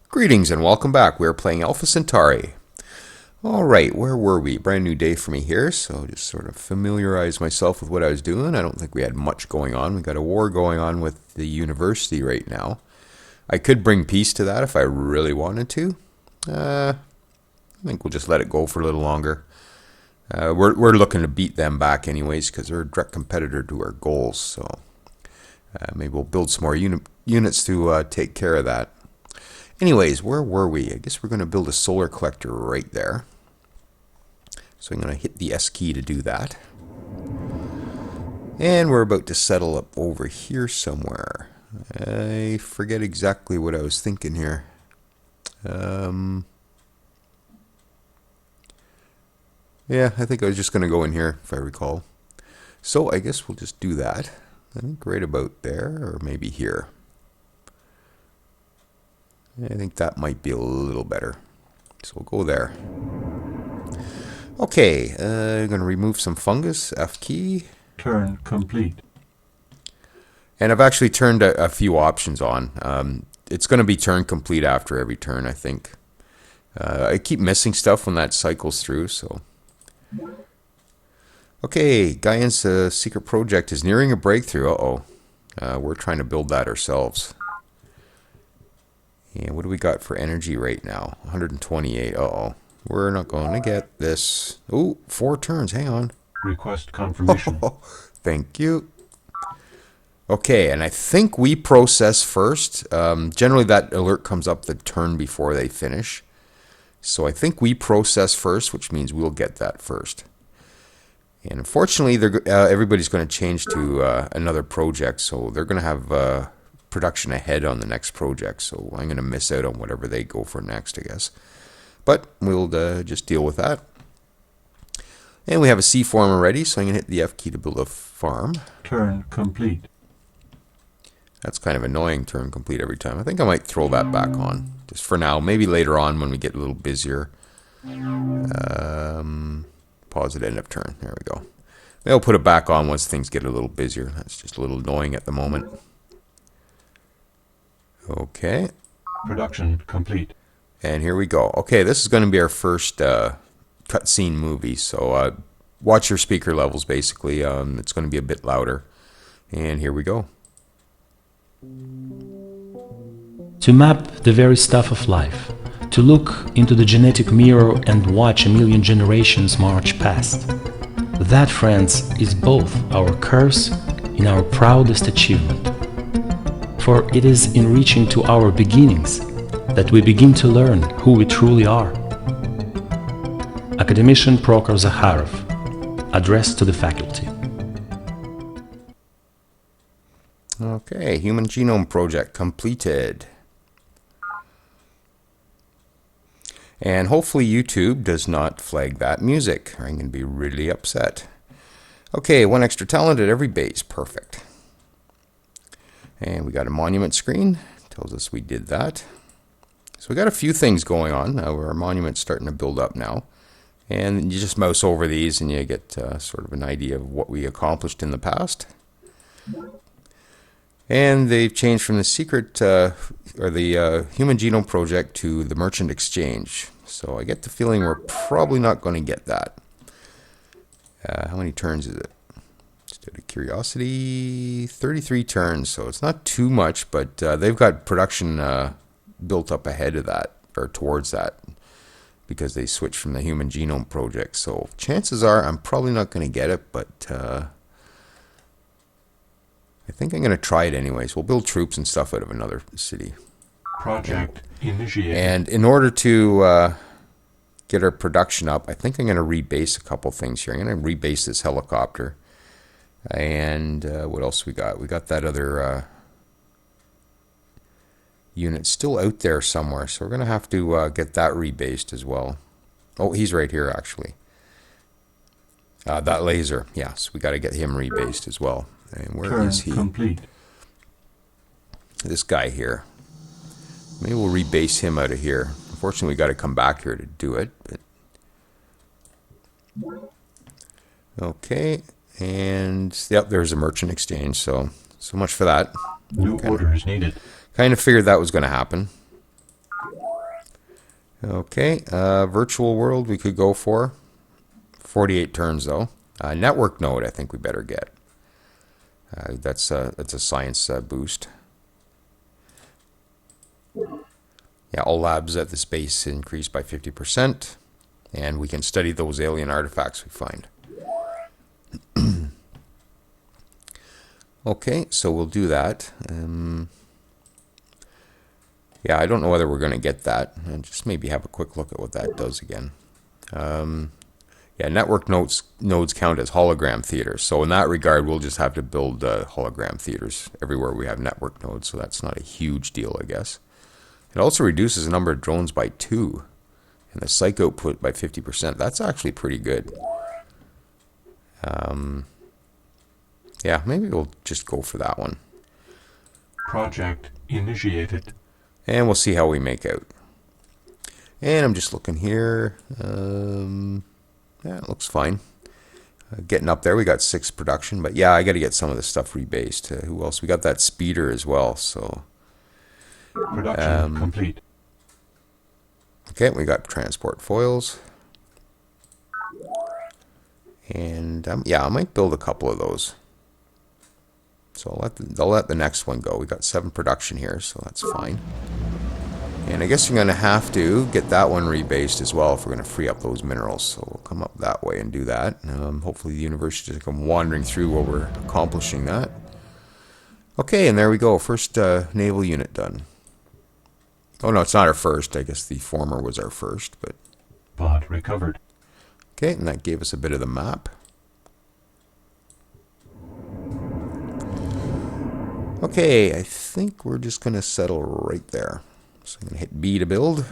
Greetings and welcome back. We're playing Alpha Centauri. Alright, where were we? Brand new day for me here, so just sort of familiarize myself with what I was doing. I don't think we had much going on. We got a war going on with the university right now. I could bring peace to that if I really wanted to. I think we'll just let it go for a little longer. We're looking to beat them back anyways because they're a direct competitor to our goals, so maybe we'll build some more units to take care of that. Anyways, where were we? I guess we're going to build a solar collector right there. So I'm going to hit the S key to do that. And we're about to settle up over here somewhere. I forget exactly what I was thinking here. Yeah, I think I was just going to go in here, if I recall. So I guess we'll just do that. I think right about there, or maybe here. I think that might be a little better. So we'll go there. Okay, I'm going to remove some fungus, F key. Turn complete. And I've actually turned a few options on. It's going to be turn complete after every turn, I think. I keep missing stuff when that cycles through, so. Okay, Gaian's secret project is nearing a breakthrough. Uh-oh. We're trying to build that ourselves. And what do we got for energy right now? 128. Uh-oh. We're not going to get this. Oh, 4 turns. Hang on. Request confirmation. Thank you. Okay, and I think we process first. Generally, that alert comes up the turn before they finish. So I think we process first, which means we'll get that first. And unfortunately, everybody's going to change to another project, so they're going to have production ahead on the next project, so I'm going to miss out on whatever they go for next, I guess. But we'll just deal with that. And we have a C farm already, so I'm going to hit the F key to build a farm. Turn complete. That's kind of annoying, turn complete every time. I think I might throw that back on, just for now. Maybe later on when we get a little busier. Pause at end of turn. There we go. Maybe I'll put it back on once things get a little busier. That's just a little annoying at the moment. Okay. Production complete. And here we go. Okay, this is going to be our first cutscene movie, so watch your speaker levels, basically. It's going to be a bit louder. And here we go. To map the very stuff of life, to look into the genetic mirror and watch a million generations march past. That, friends, is both our curse and our proudest achievement. For it is in reaching to our beginnings that we begin to learn who we truly are. Academician Prokhor Zakharov, address to the faculty. Okay, Human Genome Project completed. And hopefully YouTube does not flag that music, or I'm going to be really upset. Okay, 1 extra talent at every base. Perfect. And we got a monument screen. Tells us we did that. So we got a few things going on now where our monument's starting to build up now. And you just mouse over these and you get sort of an idea of what we accomplished in the past. And they've changed from the secret, or the Human Genome Project to the Merchant Exchange. So I get the feeling we're probably not going to get that. How many turns is it? Just out of curiosity, 33 turns. So it's not too much, but they've got production built up ahead of that, or towards that, because they switched from the Human Genome Project. So chances are I'm probably not going to get it, but I think I'm going to try it anyways. We'll build troops and stuff out of another city. Project initiated. And in order to get our production up, I think I'm going to rebase a couple things here. I'm going to rebase this helicopter. And what else we got? We got that other unit still out there somewhere. So we're going to have to get that rebased as well. Oh, he's right here, actually. That laser. Yes, we got to get him rebased as well. And where is he? Complete. This guy here. Maybe we'll rebase him out of here. Unfortunately, we got to come back here to do it. But okay, and yep, there's a merchant exchange. So much for that. New orders needed. Kind of figured that was going to happen. Okay, virtual world we could go for. 48 turns though. Network node I think we better get. That's a science boost. Yeah, all labs at this base increase by 50%, and we can study those alien artifacts we find. Okay, so we'll do that. Yeah, I don't know whether we're going to get that. And just maybe have a quick look at what that does again. Yeah, network nodes count as hologram theaters. So in that regard, we'll just have to build hologram theaters everywhere we have network nodes. So that's not a huge deal, I guess. It also reduces the number of drones by 2 and the psych output by 50%. That's actually pretty good. Yeah, maybe we'll just go for that one. Project initiated. And we'll see how we make out. And I'm just looking here. Yeah, it looks fine. Getting up there, we got 6 production. But yeah, I got to get some of this stuff rebased. Who else? We got that speeder as well. So Production complete. okay, we got transport foils. And yeah, I might build a couple of those. So I'll let the next one go. We got 7 production here, so that's fine. And I guess you're going to have to get that one rebased as well if we're going to free up those minerals. So we'll come up that way and do that. Hopefully the universe doesn't come wandering through while we're accomplishing that. Okay, and there we go. First naval unit done. Oh no, it's not our first. I guess the former was our first, but Pod recovered. okay, and that gave us a bit of the map. Okay, I think we're just going to settle right there. So I'm going to hit B to build.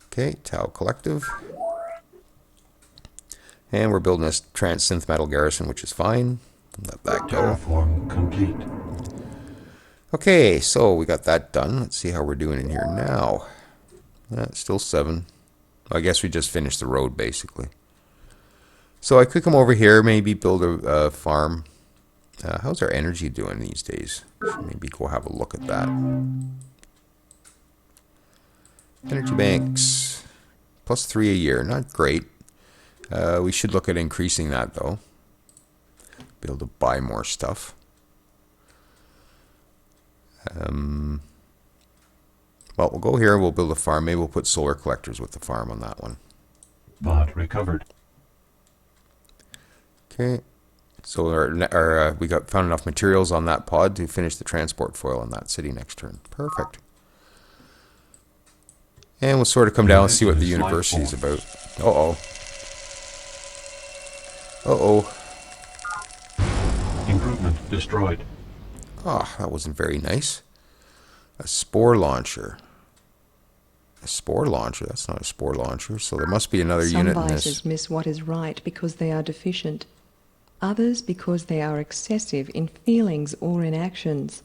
Okay, Tau Collective. And we're building this Transcend metal garrison, which is fine. Let that go. Terraform complete. Okay, so we got that done. Let's see how we're doing in here now. Still 7. I guess we just finished the road, basically. So I could come over here, maybe build a farm. How's our energy doing these days? Should maybe go have a look at that. Energy banks. +3 a year. Not great. We should look at increasing that, though. Be able to buy more stuff. Well, we'll go here. We'll build a farm. Maybe we'll put solar collectors with the farm on that one. Pod recovered. Okay. So we found enough materials on that pod to finish the transport foil on that city next turn. Perfect. And we'll sort of come down and see what the university is about. Uh-oh. Uh-oh. Improvement destroyed. Ah, that wasn't very nice. A spore launcher. A spore launcher? That's not a spore launcher. So there must be another unit in this. Some biters miss what is right because they are deficient. Others because they are excessive in feelings or in actions,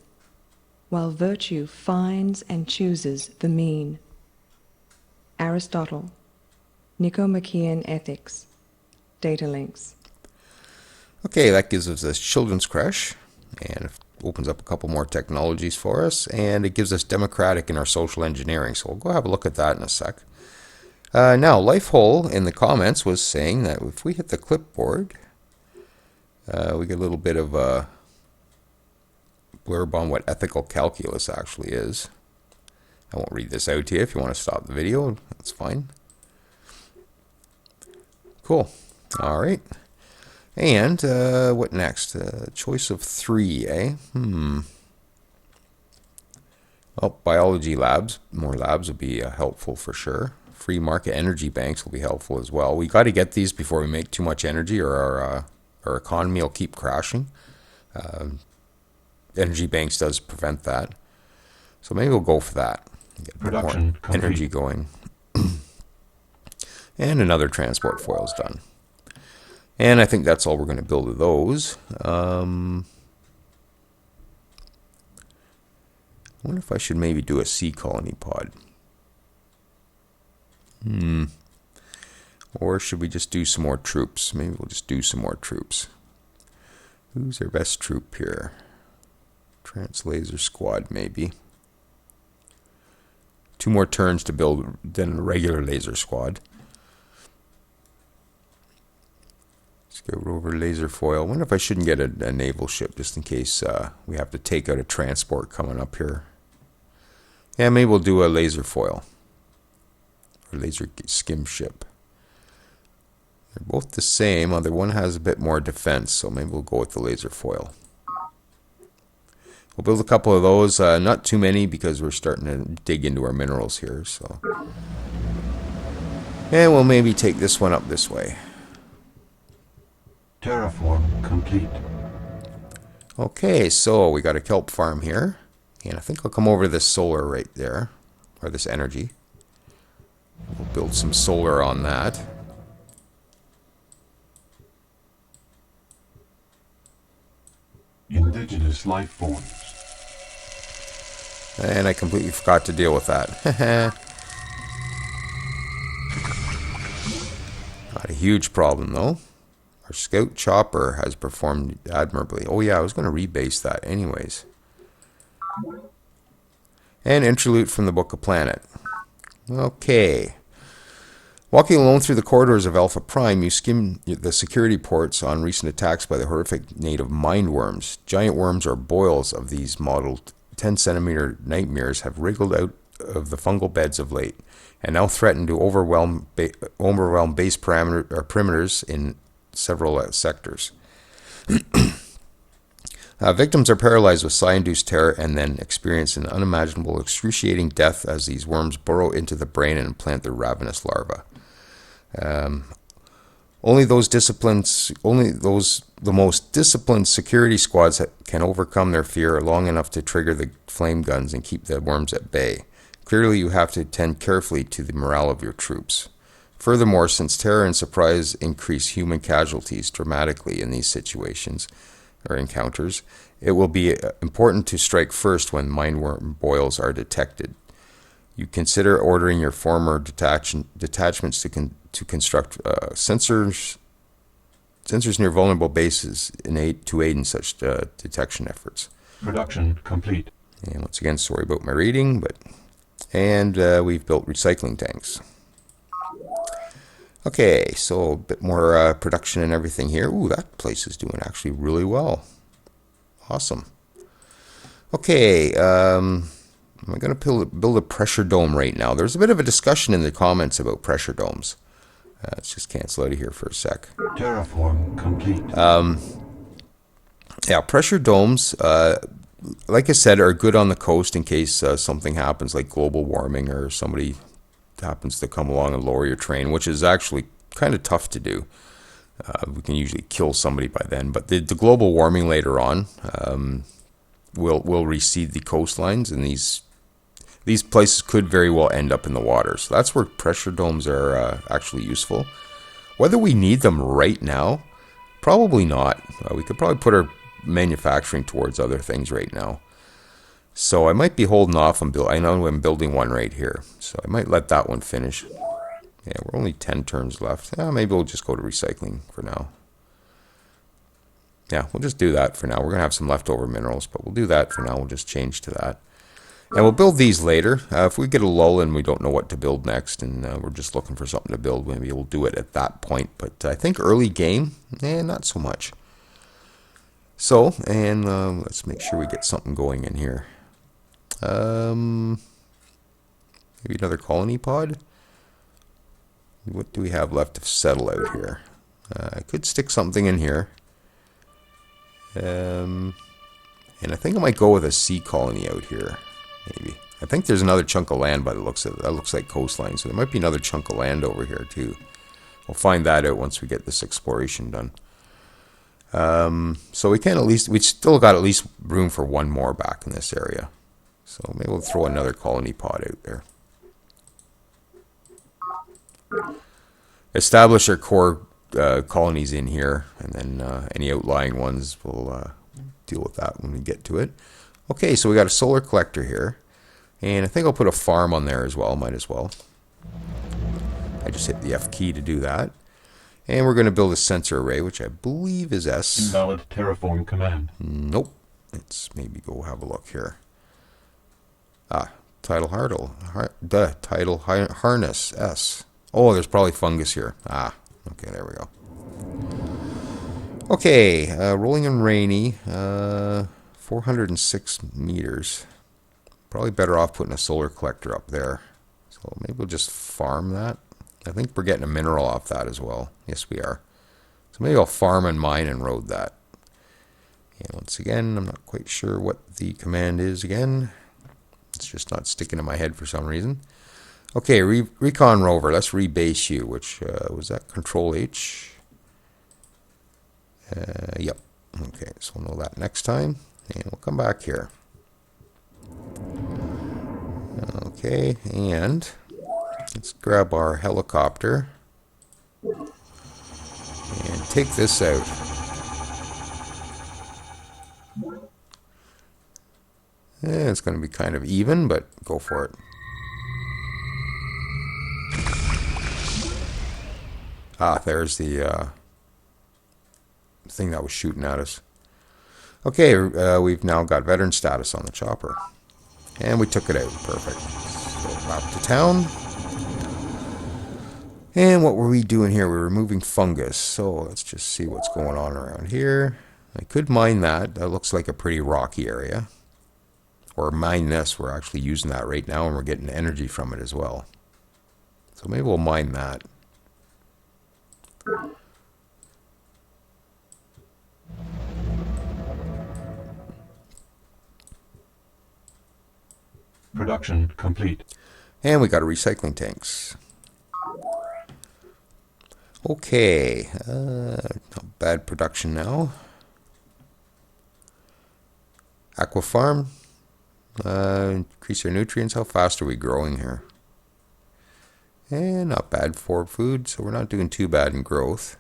while virtue finds and chooses the mean. Aristotle, Nicomachean Ethics, Data Links. Okay, that gives us this children's crash, and it opens up a couple more technologies for us, and it gives us democratic in our social engineering. So we'll go have a look at that in a sec. Now, Lifehole in the comments was saying that if we hit the clipboard, we get a little bit of a blurb on what ethical calculus actually is. I won't read this out to you. If you want to stop the video, that's fine. Cool. All right. And what next? Choice of 3, eh? Well, biology labs, more labs would be helpful for sure. Free market energy banks will be helpful as well. We got to get these before we make too much energy, or our economy will keep crashing. Energy banks does prevent that. So maybe we'll go for that. Get Production more complete. energy going. And another transport foil's done. And I think that's all we're going to build of those. I wonder if I should maybe do a sea colony pod. Or should we just do some more troops? Maybe we'll just do some more troops. Who's our best troop here? Translaser squad, maybe. 2 more turns to build than a regular laser squad. Let's go over laser foil. I wonder if I shouldn't get a naval ship just in case we have to take out a transport coming up here. Yeah, maybe we'll do a laser foil. Or laser skim ship. They're both the same, although one has a bit more defense, so maybe we'll go with the laser foil. We'll build a couple of those, not too many because we're starting to dig into our minerals here. So, and we'll maybe take this one up this way. Terraform complete. Okay, so we got a kelp farm here, and I think I'll come over to this solar right there, or this energy. We'll build some solar on that. Indigenous life forms. And I completely forgot to deal with that. Not a huge problem though. Our scout chopper has performed admirably. Oh yeah, I was going to rebase that anyways. And interlude from the Book of Planet. Okay. Walking alone through the corridors of Alpha Prime, you skim the security ports on recent attacks by the horrific native mind worms. Giant worms or boils of these modeled 10-centimeter nightmares have wriggled out of the fungal beds of late, and now threaten to overwhelm base perimeters in several sectors. Victims are paralyzed with psi-induced terror and then experience an unimaginable, excruciating death as these worms burrow into the brain and implant their ravenous larvae. Only the most disciplined security squads can overcome their fear long enough to trigger the flame guns and keep the worms at bay. Clearly, you have to tend carefully to the morale of your troops. Furthermore, since terror and surprise increase human casualties dramatically in these situations or encounters, it will be important to strike first when mindworm boils are detected. You consider ordering your former detachments to construct sensors near vulnerable bases to aid in such detection efforts. Production complete. And once again, sorry about my reading, and we've built recycling tanks. Okay, so a bit more production and everything here. Ooh, that place is doing actually really well. Awesome. Okay, I'm going to build a pressure dome right now. There's a bit of a discussion in the comments about pressure domes. Let's just cancel out of here for a sec. Terraform complete. Yeah, pressure domes, like I said, are good on the coast in case something happens like global warming or somebody happens to come along and lower your train, which is actually kind of tough to do. We can usually kill somebody by then, but the global warming later on will recede the coastlines, and these places could very well end up in the water. So that's where pressure domes are actually useful. Whether we need them right now, probably not. We could probably put our manufacturing towards other things right now. So I might be holding off on I know I'm building one right here, so I might let that one finish. Yeah, we're only 10 turns left. Maybe we'll just go to recycling for now. Yeah, we'll just do that for now. We're going to have some leftover minerals, but we'll do that for now. We'll just change to that. And we'll build these later. If we get a lull and we don't know what to build next, and we're just looking for something to build, maybe we'll do it at that point. But I think early game, not so much. So, and let's make sure we get something going in here. Maybe another colony pod? What do we have left to settle out here? I could stick something in here. And I think I might go with a sea colony out here. Maybe. I think there's another chunk of land by the looks of it. That looks like coastline, so there might be another chunk of land over here too. We'll find that out once we get this exploration done. So we still got at least room for one more back in this area. So maybe we'll throw another colony pod out there. Establish our core colonies in here, and then any outlying ones we'll deal with that when we get to it. Okay, so we got a solar collector here, and I think I'll put a farm on there as well. Might as well. I just hit the F key to do that. And we're going to build a sensor array, which I believe is S. Invalid terraform command. Nope. Let's maybe go have a look here. tidal harness S. Oh, there's probably fungus here. Ah, okay, there we go. Okay, rolling and rainy, 406 meters. Probably better off putting a solar collector up there. So maybe we'll just farm that. I think we're getting a mineral off that as well. Yes, we are. So maybe I'll farm and mine and road that. And once again, I'm not quite sure what the command is again. It's just not sticking in my head for some reason. Okay, recon rover. Let's rebase you, which was that Control H. Yep. Okay, so we'll know that next time. And we'll come back here. Okay, and let's grab our helicopter and take this out. It's going to be kind of even, but go for it. Ah, there's the thing that was shooting at us. Okay, we've now got veteran status on the chopper. And we took it out. Perfect. So back to town. And what were we doing here? We were removing fungus. So let's just see what's going on around here. I could mine that. That looks like a pretty rocky area. Or mine this. We're actually using that right now and we're getting energy from it as well. So maybe we'll mine that. Production complete. And we got a recycling tanks. Okay, not bad production now. Aqua farm. Increase our nutrients. How fast are we growing here? And not bad for food, so we're not doing too bad in growth.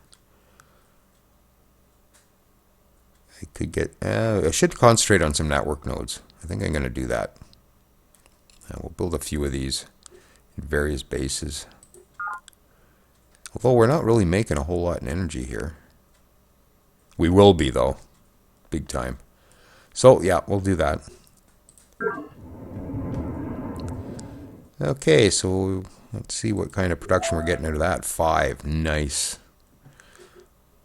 I could get. I should concentrate on some network nodes. I think I'm going to do that. We'll build a few of these in various bases. Although we're not really making a whole lot in energy here. We will be, though. Big time. So, yeah, we'll do that. Okay, so let's see what kind of production we're getting out of that. 5. Nice.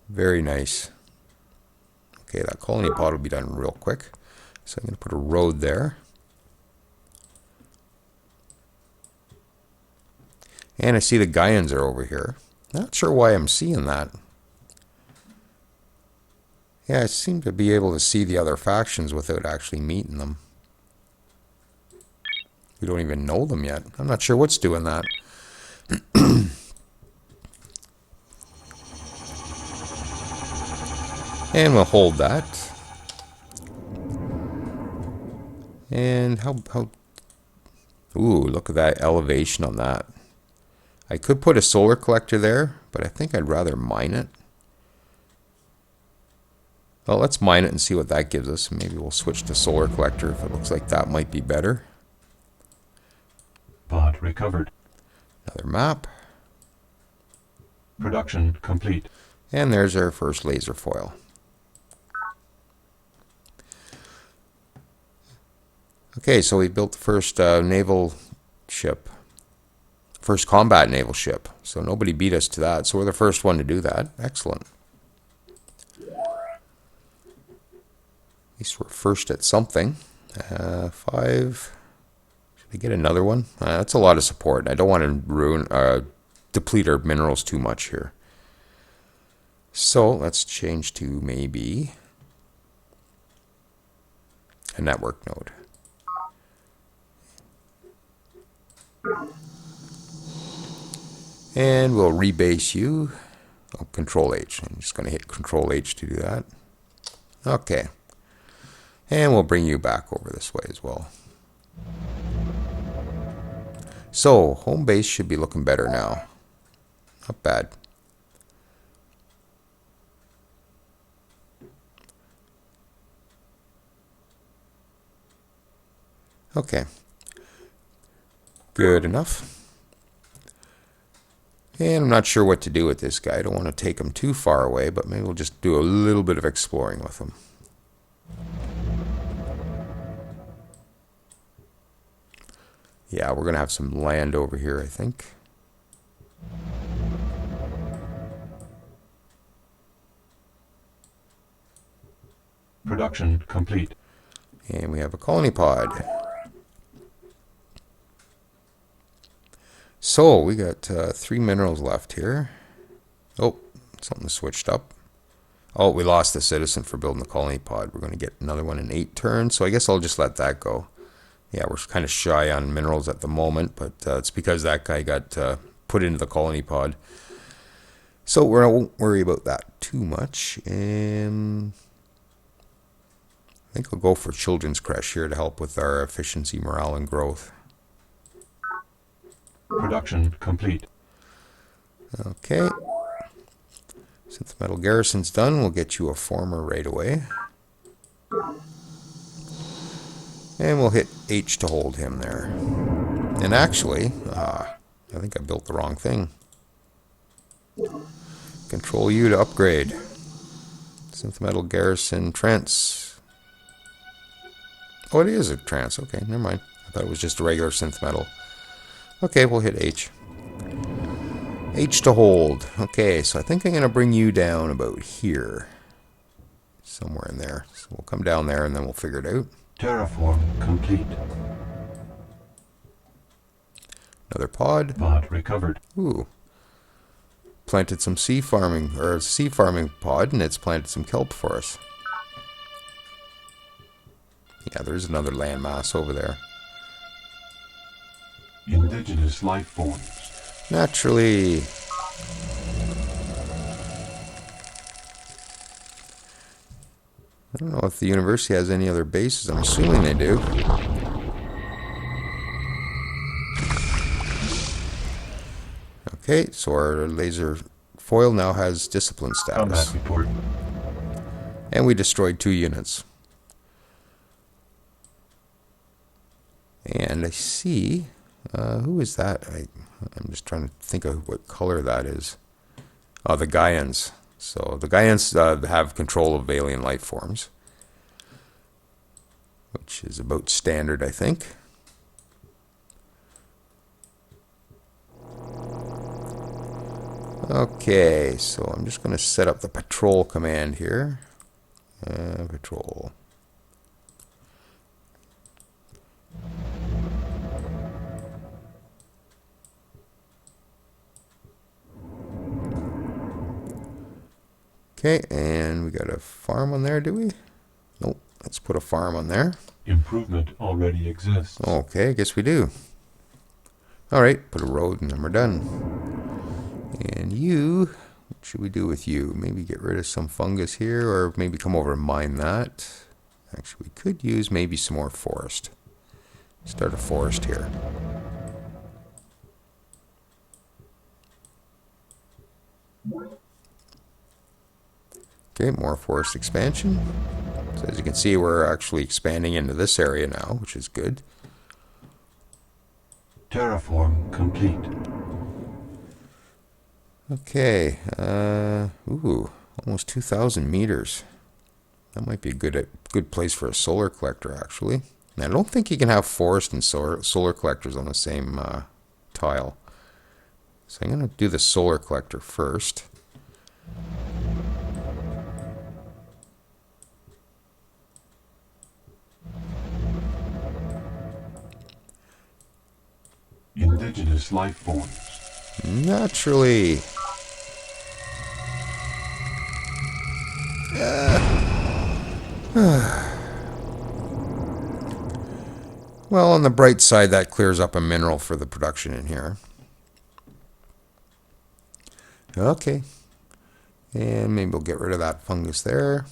Very nice. Okay, that colony pod will be done real quick. So I'm going to put a road there. And I see the Gaians are over here. Not sure why I'm seeing that. Yeah, I seem to be able to see the other factions without actually meeting them. We don't even know them yet. I'm not sure what's doing that. And we'll hold that. And how... Ooh, look at that elevation on that. I could put a solar collector there, but I think I'd rather mine it. Well, let's mine it and see what that gives us. Maybe we'll switch to solar collector if it looks like that might be better. Pod recovered. Another map. Production complete. And there's our first laser foil. Okay, so we built the first naval ship. First combat naval ship. So nobody beat us to that. So we're the first one to do that. Excellent. At least we're first at something. 5. Should I get another one? That's a lot of support. I don't want to deplete our minerals too much here. So let's change to maybe a network node. And we'll rebase you. Oh, Control H. I'm just going to hit Control H to do that. Okay. And we'll bring you back over this way as well. So, home base should be looking better now. Not bad. Okay. Good enough. And I'm not sure what to do with this guy. I don't want to take him too far away, but maybe we'll just do a little bit of exploring with him. Yeah, we're going to have some land over here, I think. Production complete. And we have a colony pod. So, we got 3 minerals left here. Oh, something switched up. Oh, we lost the citizen for building the colony pod. We're going to get another one in 8 turns, so I guess I'll just let that go. Yeah, we're kind of shy on minerals at the moment, but it's because that guy got put into the colony pod. So we won't worry about that too much. And I think I'll go for Children's Creche here to help with our efficiency, morale, and growth. Production complete. Okay. Since the metal garrison's done, we'll get you a former right away. And we'll hit H to hold him there. And actually, I think I built the wrong thing. Control U to upgrade. Synth metal garrison trance. Oh, it is a trance. Okay, never mind. I thought it was just a regular synth metal. Okay, we'll hit H. H to hold. Okay, so I think I'm going to bring you down about here. Somewhere in there. So we'll come down there and then we'll figure it out. Terraform complete. Another pod. Pod recovered. Ooh. Planted some sea farming, or a sea farming pod, and it's planted some kelp for us. Yeah, there's another landmass over there. Indigenous life forms. Naturally. I don't know if the university has any other bases. I'm assuming they do. Okay, so our laser foil now has discipline status. Combat report. And we destroyed 2 units. And I see... who is that? I'm just trying to think of what color that is. Oh, the Gaians. So the Gaians have control of alien life forms, which is about standard, I think. Okay, so I'm just going to set up the patrol command here. Patrol. Okay, and we got a farm on there, do we? Nope, let's put a farm on there. Improvement already exists. Okay, I guess we do. Alright, put a road and then we're done. And you, what should we do with you? Maybe get rid of some fungus here, or maybe come over and mine that. Actually, we could use maybe some more forest. Start a forest here. Okay, more forest expansion. So as you can see, we're actually expanding into this area now, which is good. Terraform complete. Okay, ooh, almost 2,000 meters. That might be a good place for a solar collector, actually. And I don't think you can have forest and solar collectors on the same tile. So I'm going to do the solar collector first. Indigenous life forms. Naturally. Well, on the bright side, that clears up a mineral for the production in here. Okay. And maybe we'll get rid of that fungus there.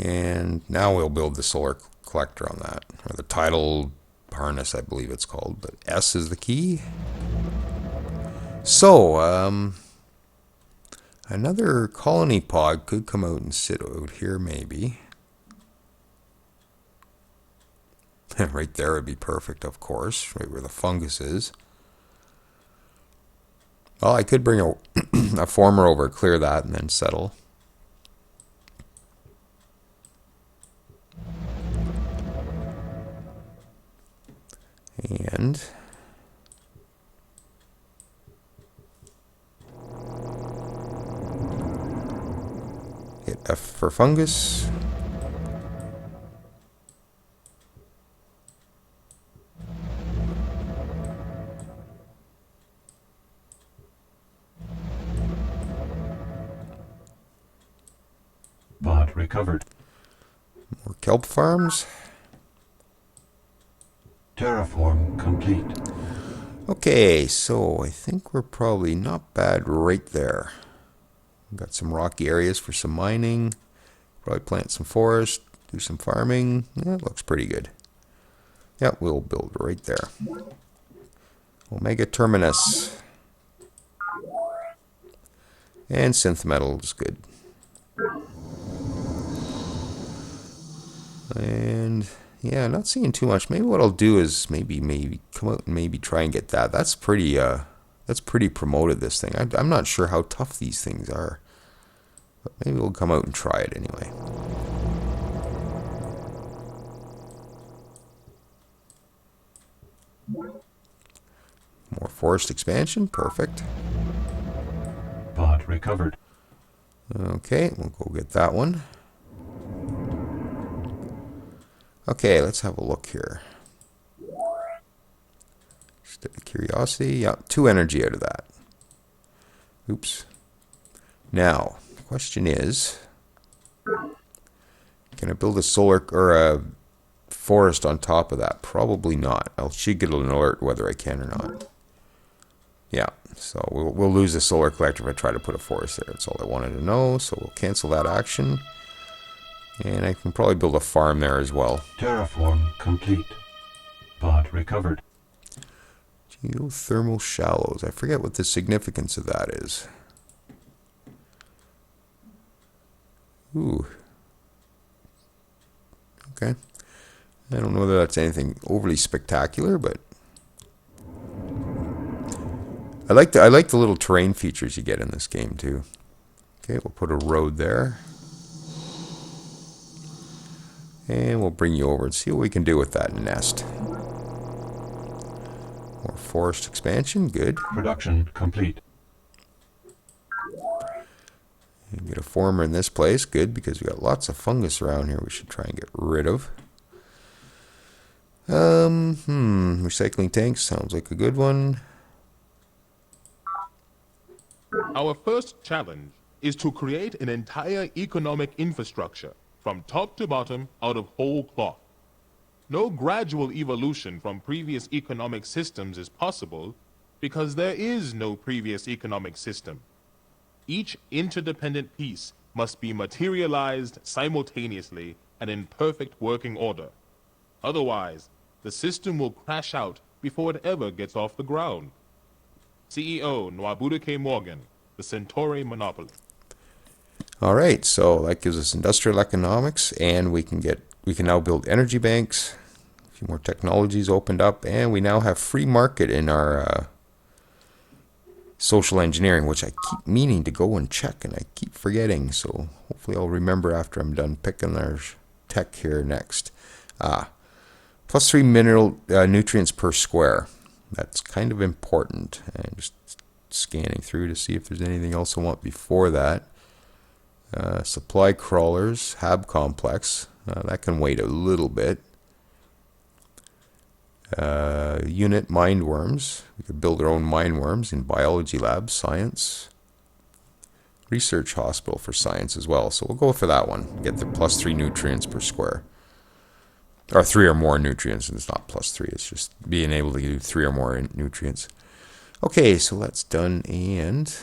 And now we'll build the solar collector on that, or the tidal harness, I believe it's called, but S is the key. So, another colony pod could come out and sit out here, maybe. Right there would be perfect, of course, right where the fungus is. Well, I could bring a former over, clear that, and then settle. And hit F for fungus. Pod recovered. More kelp farms. Terraform complete. Okay, so I think we're probably not bad right there. We've got some rocky areas for some mining. Probably plant some forest, do some farming. Yeah, it looks pretty good. Yeah, we'll build right there. Omega Terminus. And synth metal is good. And yeah, not seeing too much. Maybe what I'll do is maybe come out and maybe try and get that. That's pretty promoted, this thing. I'm not sure how tough these things are, but maybe we'll come out and try it anyway. More forest expansion, perfect. Pod recovered. Okay, we'll go get that one. Okay, let's have a look here. Just out of curiosity, yeah, 2 energy out of that. Oops. Now, the question is, can I build a solar or a forest on top of that? Probably not. I should get an alert whether I can or not. Yeah, so we'll lose the solar collector if I try to put a forest there. That's all I wanted to know, so we'll cancel that action. And I can probably build a farm there as well. Terraform complete. Pod recovered. Geothermal shallows. I forget what the significance of that is. Ooh. Okay. I don't know whether that's anything overly spectacular, but I like the little terrain features you get in this game too. Okay, we'll put a road there. And we'll bring you over and see what we can do with that nest. More forest expansion, good. Production complete. And get a former in this place, good, because we got lots of fungus around here we should try and get rid of. Recycling tanks sounds like a good one. Our first challenge is to create an entire economic infrastructure from top to bottom out of whole cloth. No gradual evolution from previous economic systems is possible because there is no previous economic system. Each interdependent piece must be materialized simultaneously and in perfect working order. Otherwise, the system will crash out before it ever gets off the ground. CEO Nwabudike Morgan, the Centauri Monopoly. All right, so that gives us industrial economics, and we can now build energy banks. A few more technologies opened up, and we now have free market in our social engineering, which I keep meaning to go and check, and I keep forgetting. So hopefully I'll remember after I'm done picking our tech here next. +3 mineral nutrients per square. That's kind of important. I'm just scanning through to see if there's anything else I want before that. Supply crawlers, Hab complex. That can wait a little bit. Unit mind worms. We could build our own mind worms in biology labs, science. Research hospital for science as well. So we'll go for that one. Get the +3 nutrients per square. Or 3 or more nutrients. And it's not +3. It's just being able to do 3 or more nutrients. Okay, so that's done, and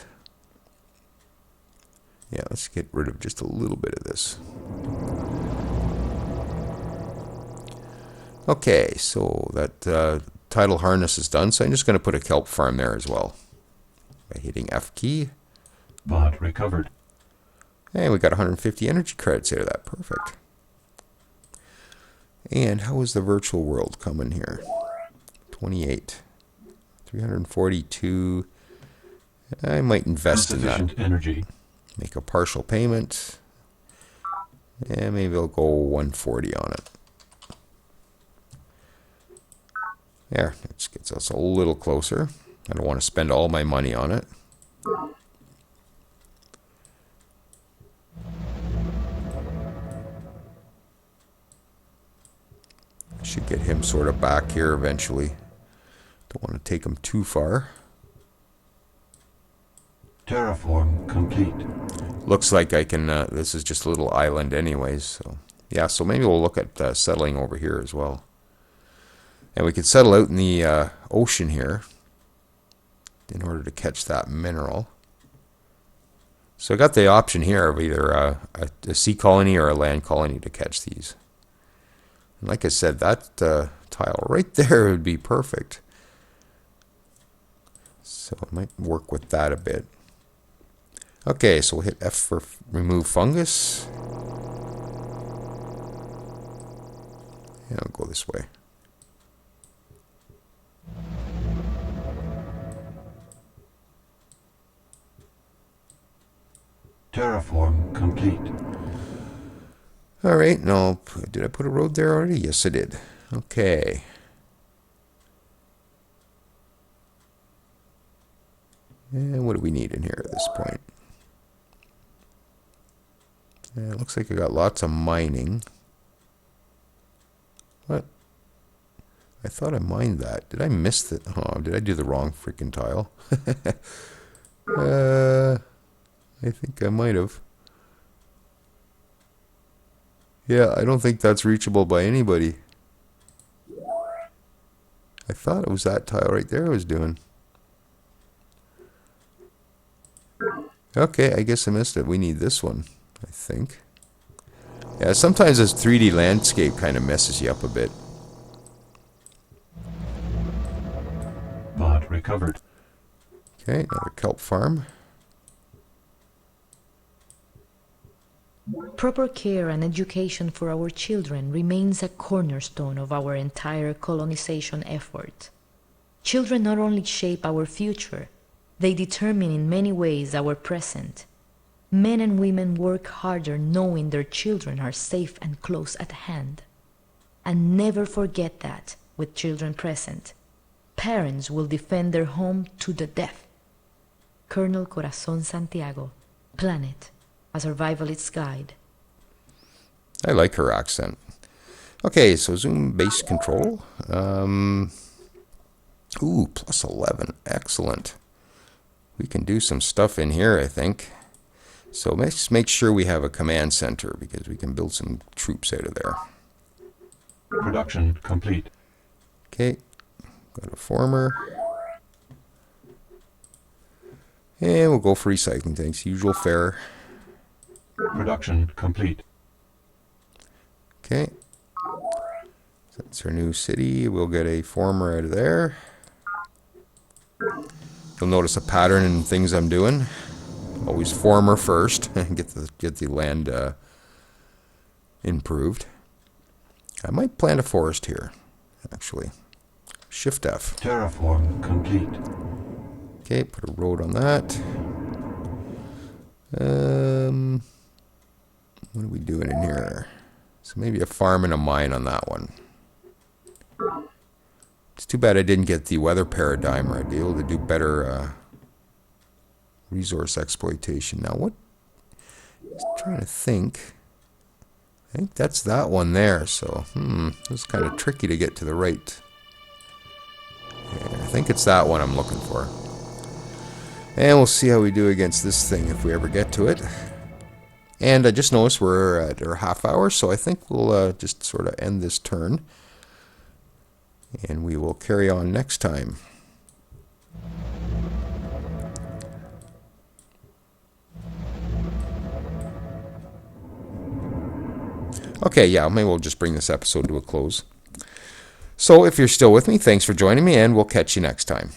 yeah, let's get rid of just a little bit of this. Okay, so that tidal harness is done, so I'm just going to put a kelp farm there as well by hitting F key. Pod recovered. And we got 150 energy credits out of that. Perfect. And how is the virtual world coming here? 28. 342. I might invest in that. Insufficient energy. Make a partial payment. And maybe I'll go 140 on it. There, it gets us a little closer. I don't want to spend all my money on it. I should get him sort of back here eventually. Don't want to take him too far. Terraform complete. Looks like I can, this is just a little island anyways, so yeah, so maybe we'll look at settling over here as well. And we could settle out in the ocean here in order to catch that mineral. So I got the option here of either a sea colony or a land colony to catch these. And like I said, that tile right there would be perfect. So I might work with that a bit. Okay, so we'll hit F for remove fungus. Yeah, I'll go this way. Terraform complete. All right, no, did I put a road there already? Yes, I did. Okay. And what do we need in here at this point? Yeah, it looks like I got lots of mining. What? I thought I mined that. Did I miss the... Oh, did I do the wrong freaking tile? I think I might have. Yeah, I don't think that's reachable by anybody. I thought it was that tile right there I was doing. Okay, I guess I missed it. We need this one, I think. Yeah, sometimes this 3D landscape kind of messes you up a bit. Bot recovered. Okay, another kelp farm. Proper care and education for our children remains a cornerstone of our entire colonization effort. Children not only shape our future, they determine in many ways our present. Men and women work harder knowing their children are safe and close at hand. And never forget that, with children present, parents will defend their home to the death. Colonel Corazon Santiago, Planet, a survivalist's guide. I like her accent. Okay, so zoom base control. Ooh, plus 11. Excellent. We can do some stuff in here, I think. So let's make sure we have a command center because we can build some troops out of there. Production complete. Okay, got a former. And we'll go for recycling tanks, usual fare. Production complete. Okay. That's our new city. We'll get a former out of there. You'll notice a pattern in things I'm doing. Always former first and get the land improved. I might plant a forest here, actually. Shift F. Terraform complete. Okay, put a road on that. What are we doing in here? So maybe a farm and a mine on that one. It's too bad I didn't get the weather paradigm, or I'd be able to do better resource exploitation. Now, what? Just trying to think. I think that's that one there. So, it's kind of tricky to get to the right. Yeah, I think it's that one I'm looking for. And we'll see how we do against this thing if we ever get to it. And I just noticed we're at our half hour, so I think we'll just sort of end this turn. And we will carry on next time. Okay, yeah, maybe we'll just bring this episode to a close. So if you're still with me, thanks for joining me, and we'll catch you next time.